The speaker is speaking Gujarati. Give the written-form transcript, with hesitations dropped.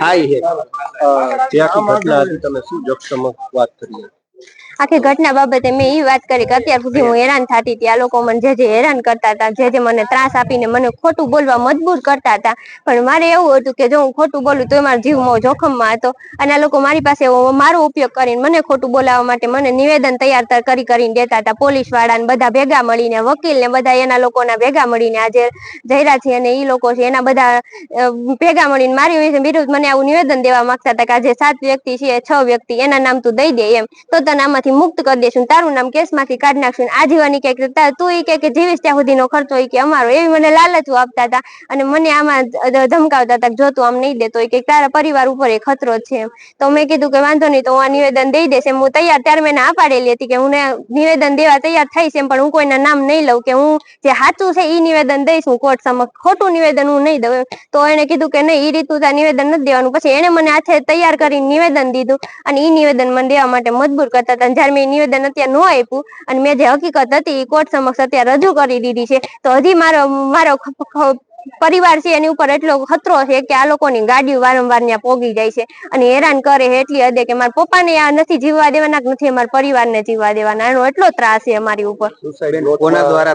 થાય છે ત્યાં ઘટના હતી તમે શું જક્ષમક વાત કરી? આખી ઘટના બાબતે મેં એ વાત કરી કે અત્યાર સુધી હું હેરાન થતી હતી, આ લોકો મને જે હેરાન કરતા હતા, જે મને ત્રાસ આપીને મને ખોટું બોલવા મજબૂર કરતા હતા, પણ મારે એવું હતું કે જો હું ખોટું બોલું તો મારો જીવ જોખમમાં હતો અને આ લોકો મારી પાસે મારો ઉપયોગ કરીને મને ખોટું બોલાવવા માટે મને નિવેદન તૈયાર કરીને દેતા હતા. પોલીસ વાળાને બધા ભેગા મળીને, વકીલ ને બધા એના લોકોના ભેગા મળીને, આજે જયરા છે અને એ લોકો છે એના બધા ભેગા મળીને મારી વિરુદ્ધ મને આવું નિવેદન દેવા માંગતા હતા કે આજે 7 વ્યક્તિ છે, 6 વ્યક્તિ એના નામ તું દઈ દે એમ તો તને આમાંથી મુક્ત કરી દેશું, તારું નામ કેસમાંથી કાઢી નાખશું, આજીવન તું કે જીવીશ ત્યાં સુધીનો ખર્ચો કે અમારો, એવી મને લાલચો આપતા હતા અને મને આમાં ધમકાવતા હતા જો તું આમ નહીં દેતો કે તારા પરિવાર ઉપર એ ખતરો છે એમ. તો મેં કીધું કે વાંધો નહીં, તો હું આ નિવેદન દઈ દઈશ એમ. હું તૈયાર, ત્યારે મેં ના પાડેલી હતી કે હું નિવેદન દેવા તૈયાર થઈશ એમ, પણ હું કોઈના નામ નહીં લઉં, કે હું જે સાચું છે એ નિવેદન દઈશ હું કોર્ટ સમક્ષ, ખોટું નિવેદન હું નહીં દઉં. તો એને કીધું કે નહીં, એ રીતનું નિવેદન નથી દેવાનું. પછી એને મને હાથે તૈયાર કરીને નિવેદન દીધું અને એ નિવેદન મને દેવા માટે મજબૂર કરતા હતા. જયારે મેં નિવેદન અત્યારે ન આપ્યું અને મેં જે હકીકત હતી એ કોર્ટ સમક્ષ અત્યારે રજૂ કરી દીધી છે, તો હજી મારો પરિવાર છે એની ઉપર એટલો ખતરો છે કે આ લોકોની ગાડીઓ વારંવાર ત્યાં પોગી જાય છે અને હેરાન કરે છે એટલી હદે કે મારા પપ્પાને આ નથી જીવવા દેવાના, નથી અમારા પરિવારને જીવવા દેવાના. એનો એટલો ત્રાસ છે અમારી ઉપર. કોના દ્વારા